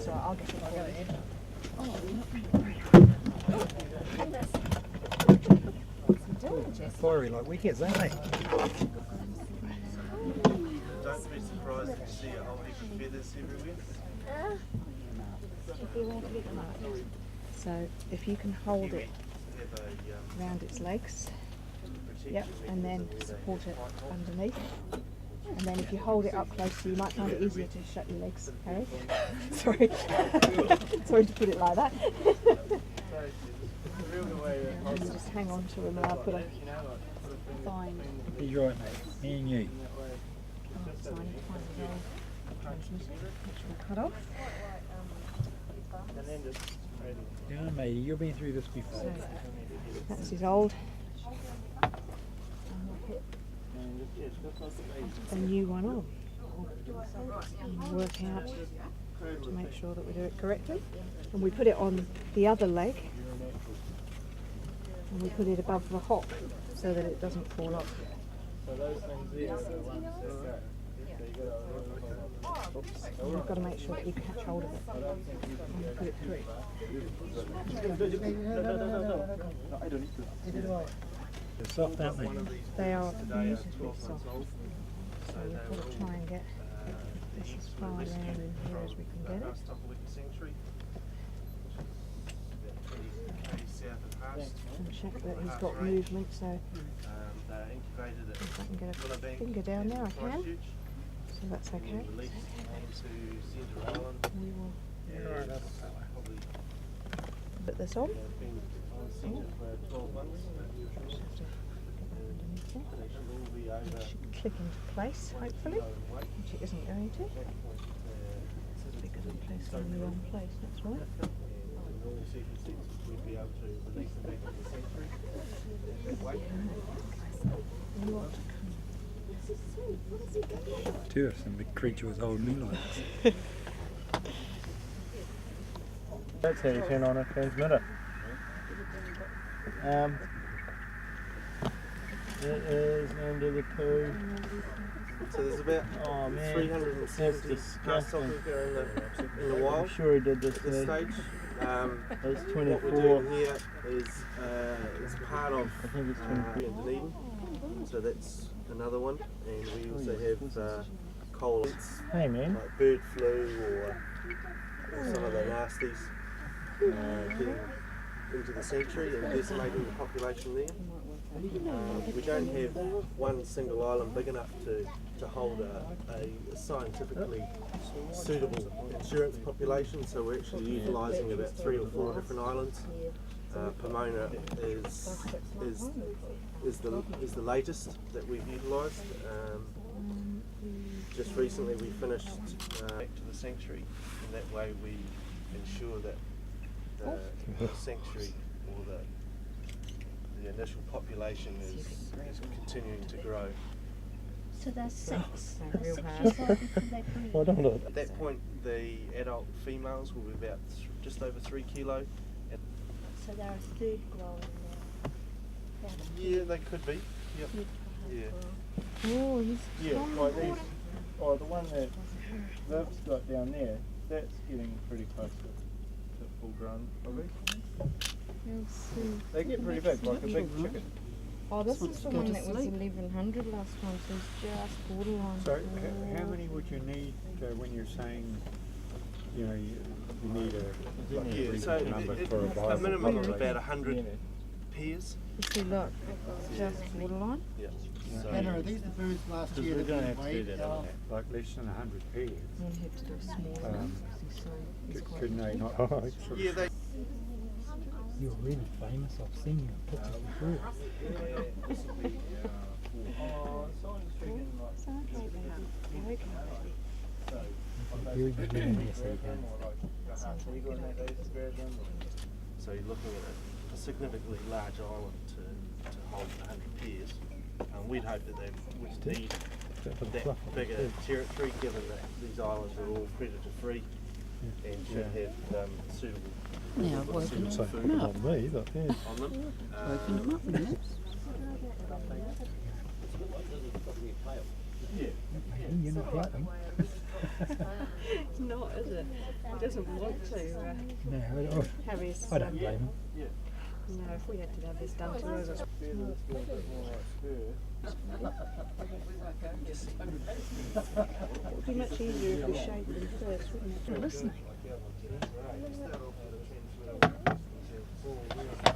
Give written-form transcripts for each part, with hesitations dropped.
So I'll get it. Fiery like wickets, aren't they? Don't be surprised if you see a whole heap of feathers everywhere. So if you can hold it around its legs, yep, and then support it underneath. And then if you hold it up closer, you might find it easier to shut your legs, Harry. Sorry. Sorry to put it like that. Just hang on to him and I'll put a fine. He's right, mate. Me and you. Cut off. Yeah, mate, you've been through this before. So, that's his old. A new one on. And work out to make sure that we do it correctly. And we put it on the other leg. And we put it above the hock so that it doesn't fall off. So those things there are the ones that And you've got to make sure that you catch hold of it and put it through. They're soft, aren't they? They are beautifully soft. So we've got to try and get this as far around in here as we can get it. And check that he's got movement, so if I can get a finger down there, I can. So that's okay. We will put this on. It should click into place, hopefully, which it isn't going to. Because I'm placed in the wrong place, that's right. Two of some big creature was holding me like this. That's how you turn on a transmitter. It is under the poo. So there's about 370 grasshoppers in the wild. I'm sure he did this at this stage. There's 24. What we're doing here is it's part of Dunedin. So that's another one. And we also have coal. Hey man. Like bird flu or some of the nasties getting into the sanctuary and decimating the population there. We don't have one single island big enough to hold a scientifically suitable insurance population, so we're actually utilising about 3 or 4 different islands. Pomona is the latest that we've utilised. Just recently we finished back to the sanctuary, and that way we ensure that the sanctuary or the initial population is continuing to grow. So there's 6. Real hard. At that point, the adult females will be about just over 3 kilo. So they're a third growing now. Yeah, they could be. Yep. Yeah. Oh, he's Like these. Oh, the one that Viv's got down there, that's getting pretty close to full grown, probably. They get pretty big, like a big chicken. Oh, this is the one that was 1100 last time, so it's just borderline. So how many would you need when you're saying, you know, you need a So number for a a viable minimum of population? about 100 pairs. You see, look, just borderline. Yeah. So, And are these the birds last year We're that going to we have to do weighed? that on that, like less than 100 pairs. We'll have to do a smaller one, because he's quite Couldn't they not? yeah, they. You're really famous. I've seen your pictures before. Very good in there, so you can. So you're looking at a significantly large island to hold 100 pairs. We'd hope that they would need that bigger territory, given that these islands are all predator free and should have suitable Now I've woken suitable them food up. Me, but yeah. on them. Woken them up now. doesn't want to No, have his. I don't blame him. No, if we had to have this done to us. It would be much easier if we shaved them first, wouldn't it? They're listening.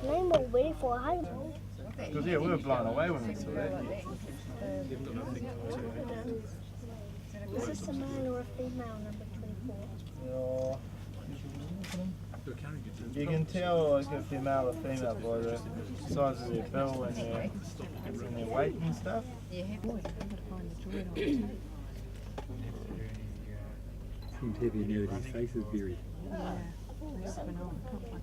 No more waiting for home. Because yeah, we were blown away when we saw that. Is this a male or a female number 24? You can tell like if they're male or female by the size of their bill and their weight and stuff. Seems heavy near his face is buried. Yeah, they open up, can't they?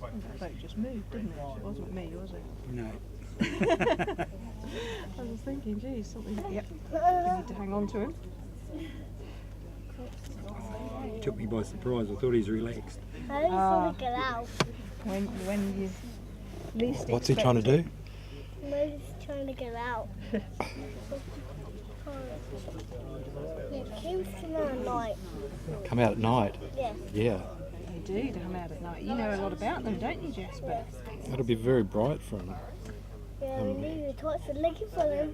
That boat just moved, didn't it? It wasn't me, was it? No. I was thinking, geez, something. Yep. We need to hang on to him. Took me by surprise. I thought he's relaxed. I just want to get out. When you least What's he trying to do? Mo's trying to get out. Yeah, Kim's coming at night. Come out at night. Yes. Yeah. They do come out at night. You know a lot about them, don't you, Jasper? That'll be very bright for him. Yeah, we need to torch for looking for them.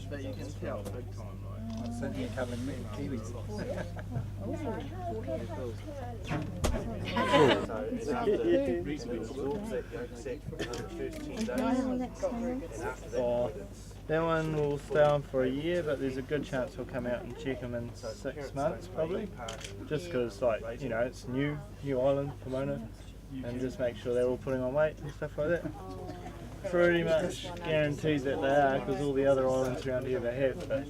But you can tell big time, like. Certainly covering kiwis. That one will stay on for a year, but there's a good chance we'll come out and check them in 6 months probably. Just because, like, you know, it's new island, Pomona, and just make sure they're all putting on weight and stuff like that. Pretty much guaranteed that they are, because all the other islands around here they have. But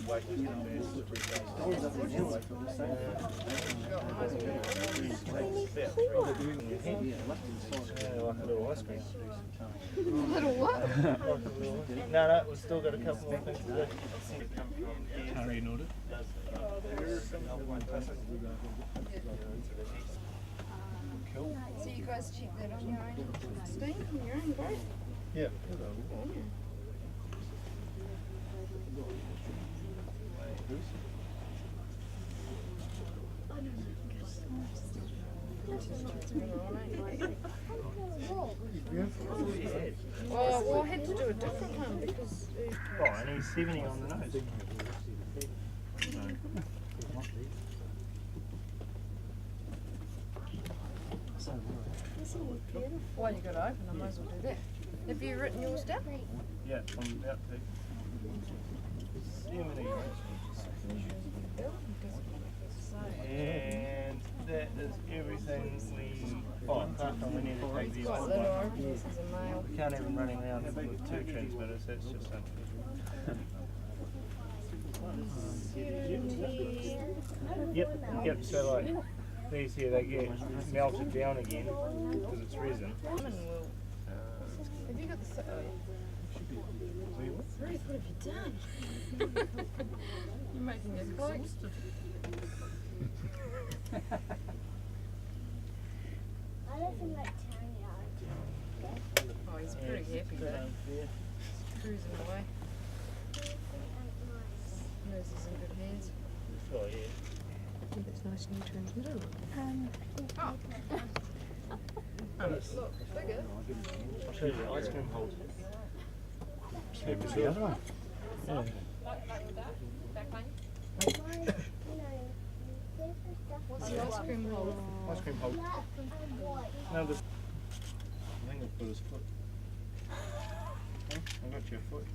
like a little ice cream. Little what? No, we've still got a couple more things to do. How you know it? So you guys check that on your own steam, on your own boat? Yeah. Well, I had to do a different one because. Oh, and he's 70 on the nose. While you got to open, I might as well do that. Have you written yours down? Yeah, I'm about to. 70. And that is everything we bought. Apart from we need to take these Got ones. little openers as a male. We can't even running around with 2 transmitters, that's just Yep, so like these here, they get melted down again because it's resin. Have you got the. Ruth, what have you done? You're making it close. I don't think like turning out. Oh, he's pretty happy there. Cruising away. Nose is in good hands. Oh yeah. I think it's nice new transmitter. Look, bigger. I'll show you the ice cream holes. Same as the other one. Yeah. What's the ice cream hole? Ice cream hole. No, this. I think I put his foot. Huh? I got your foot.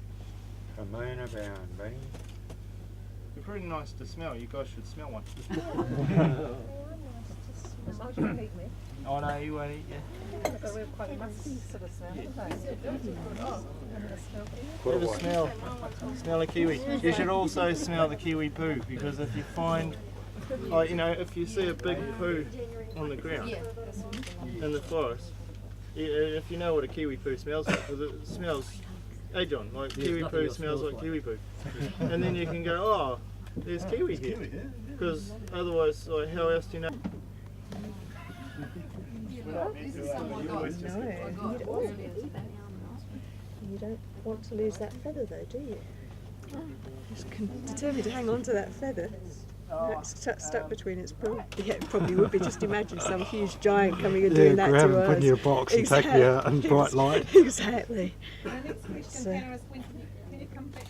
Pomona bound, buddy. They're pretty nice to smell. You guys should smell one. As long as you don't eat me. Oh no, you won't eat, yeah. But we have quite a musty sort of smell, Have a smell. Smell a kiwi. You should also smell the kiwi poo, because if you find, like, you know, if you see a big poo on the ground in the forest, if you know what a kiwi poo smells like, because it smells Hey John, like kiwi poo smells like kiwi poo. And then you can go, oh, there's kiwi here. Because otherwise, like, how else do you know? You don't want to lose that feather though, do you? Just determined to hang on to that feather. It's stuck between its paws. Yeah, it probably would be. Just imagine some huge giant coming and doing that grab to and us. put in your box and take me out in bright light. Exactly. The next question, So- Hannah, is when can you come back to